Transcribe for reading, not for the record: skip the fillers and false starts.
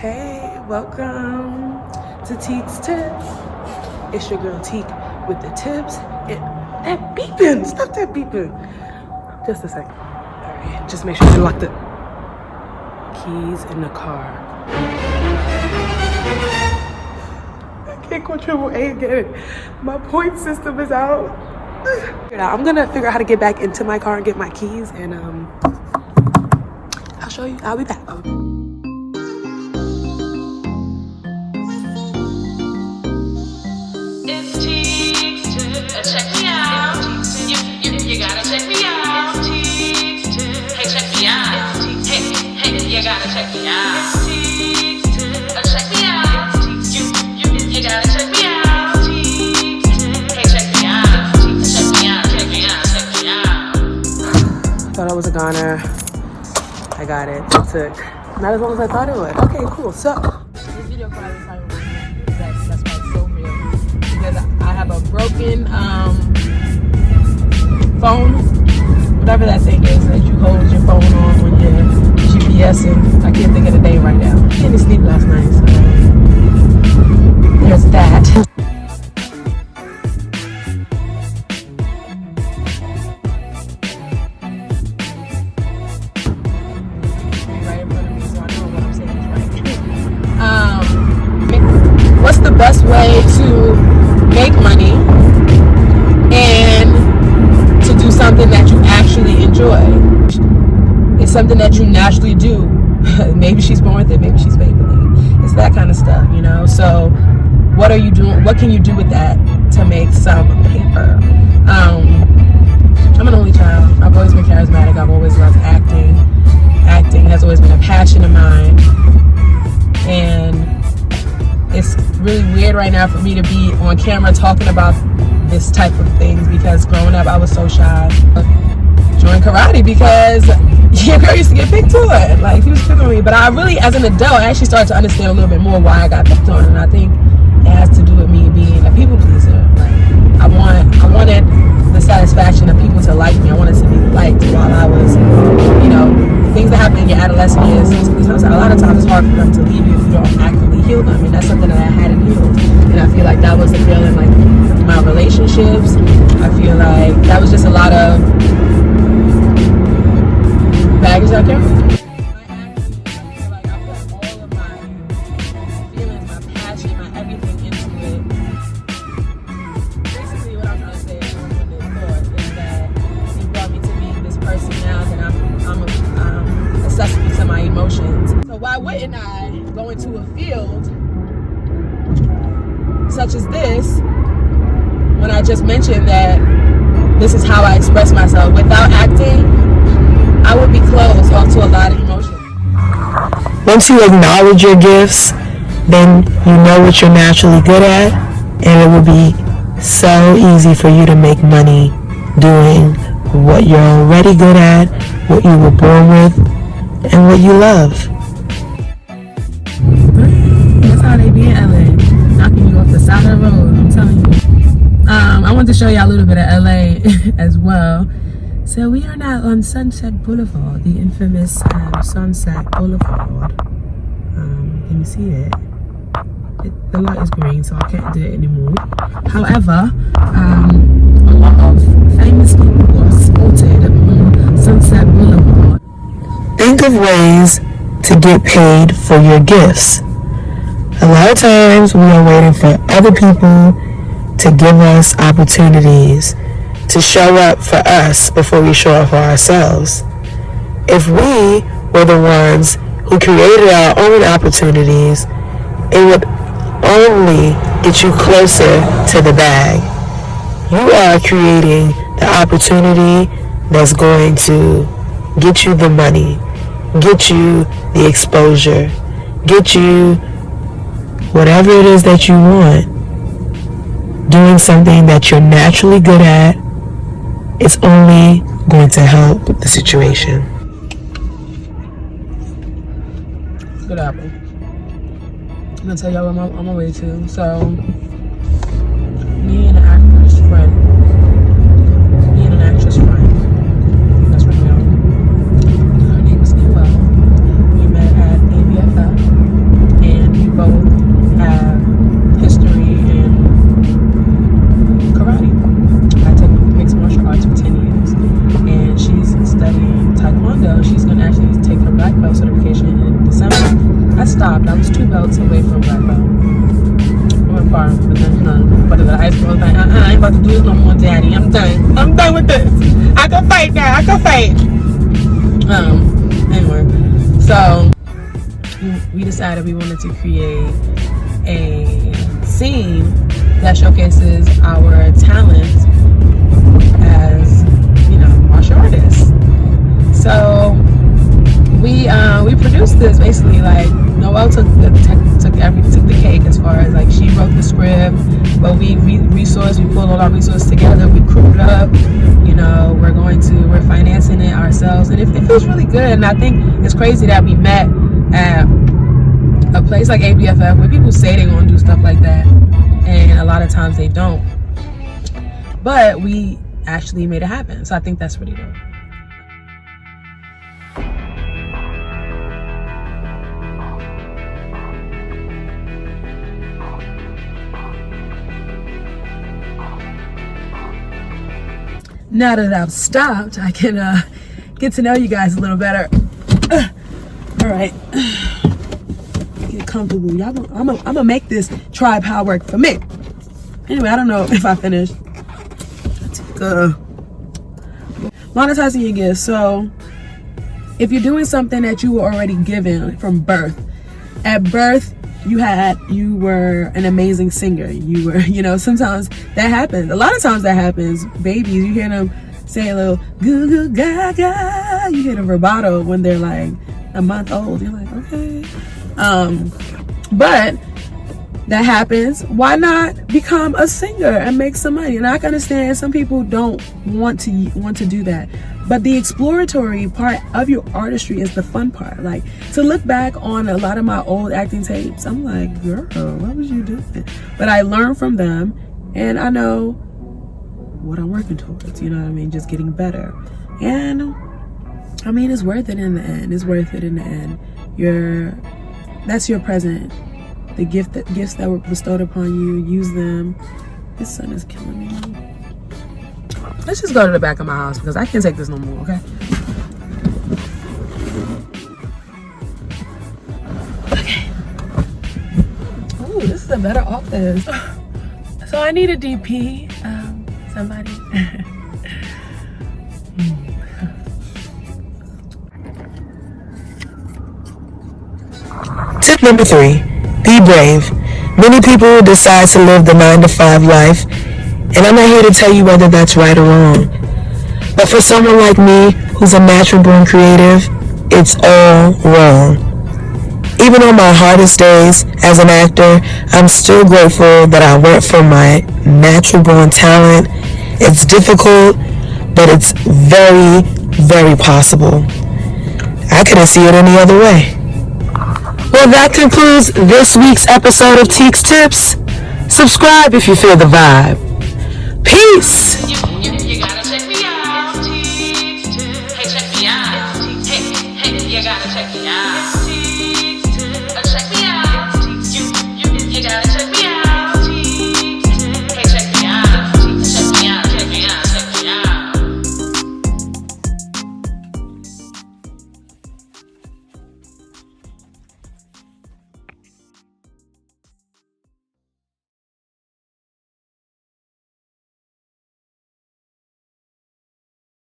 Hey, welcome to Teek's Tips. It's your girl Teek with the tips. That beeping, stop that beeping. Just a second. All right, just make sure you lock the keys in the car. I can't control A again. My point system is out. I'm gonna figure out how to get back into my car and get my keys, and I'll show you. I'll be back. Check me out. You gotta check me out. Hey, check me out. Hey, you gotta check me out. Check me out. You gotta check me out. Hey, check me out. Check me out. Thought I was a goner. I got it. It took not as long as I thought it would. Okay, cool. So this video probably that's why it's so real, because I have a broken phone, whatever that thing is that you hold your phone on when you're GPSing. I can't think of the name right now. I didn't sleep last night, so there's that. What's the best way to make money and to do something that you actually enjoy? It's something that you naturally do. Maybe she's born with it, maybe she's faking it. It's that kind of stuff, you know? So what are you doing? What can you do with that to make some paper? I'm an only child. I've always been charismatic. I've always loved acting. Acting has always been a passion of mine. And it's really weird right now for me to be on camera talking about this type of things, because growing up I was so shy. Joined karate because your girl used to get picked on. Like, he was picking on me. But I really, as an adult, I actually started to understand a little bit more why I got picked on. And I think it has to do with me being a people pleaser. Like, I wanted the satisfaction of people to like me. I wanted to be liked while I was, you know, things that happen in your adolescent years. A lot of times it's hard for them to leave you if you don't actively heal them. And that's something that I hadn't healed. And I feel like that was the feeling, like my relationships. I feel like that was just a lot of baggage I carried. I feel like I put all of my feelings, my passion, my everything into it. Basically what I'm trying to say is that he brought me to be this person now that I'm accessible to my emotions. So why wouldn't I go into a field such as this when I just mentioned that this is how I express myself? Without acting, I would be closed off to a lot of emotion. Once you acknowledge your gifts, then you know what you're naturally good at, and it will be so easy for you to make money doing what you're already good at, what you were born with, and what you love. That's how they be in LA, knocking you off the side of the road, I'm telling you. I want to show you a little bit of LA as well. So we are now on Sunset Boulevard, the infamous Sunset Boulevard. Can you see it? The light is green, so I can't do it anymore. However, a lot of famous people are spotted on Sunset Boulevard. Think of ways to get paid for your gifts. A lot of times we are waiting for other people to give us opportunities to show up for us before we show up for ourselves. If we were the ones who created our own opportunities, it would only get you closer to the bag. You are creating the opportunity that's going to get you the money, get you the exposure, get you whatever it is that you want. Doing something that you're naturally good at, it's only going to help the situation. Good apple. I'm gonna tell y'all what I'm on my way to. So, me and an actress friend. That's right now. Her name is Noelle. We met at ABFF. I stopped. I was 2 belts away from black belt. I went far, but then but the high school, I was like, I ain't about to do this no more, daddy. I'm done. I'm done with this. I can fight now. I can fight. Anyway, so we decided we wanted to create a scene that showcases our talents as, you know, martial artists. So we produced this basically. Like, Noelle took the cake as far as, like, she wrote the script, but we pulled all our resources together, we crewed up, you know, we're financing it ourselves, and it feels really good. And I think it's crazy that we met at a place like ABFF where people say they're gonna do stuff like that, and a lot of times they don't, but we actually made it happen. So I think that's pretty dope. Now that I've stopped, I can get to know you guys a little better. All right, get comfortable. Y'all, I'm gonna make this tripod work for me. Anyway, I don't know if I finished. Monetizing your gifts. So, if you're doing something that you were already given from birth, at birth you were an amazing singer. You were, you know, sometimes that happens. A lot of times that happens. Babies, you hear them say a little goo goo gaga. You hear them vibrato when they're like a month old. You're like, okay. But that happens. Why not become a singer and make some money? And I can understand some people don't want to do that. But the exploratory part of your artistry is the fun part. Like, to look back on a lot of my old acting tapes, I'm like, girl, what was you doing? But I learned from them, and I know what I'm working towards, you know what I mean? Just getting better. And I mean, it's worth it in the end. It's worth it in the end. That's your present. The gifts that were bestowed upon you, use them. This sun is killing me. Let's just go to the back of my house because I can't take this no more, okay? Okay. Oh, this is a better office. So I need a DP. Somebody. Tip number 3, be brave. Many people decide to live the 9-to-5 life, and I'm not here to tell you whether that's right or wrong. But for someone like me, who's a natural born creative, it's all wrong. Even on my hardest days as an actor, I'm still grateful that I went for my natural born talent. It's difficult, but it's very, very possible. I couldn't see it any other way. Well, that concludes this week's episode of Teek'S Tips. Subscribe if you feel the vibe. Peace! You gotta check me out.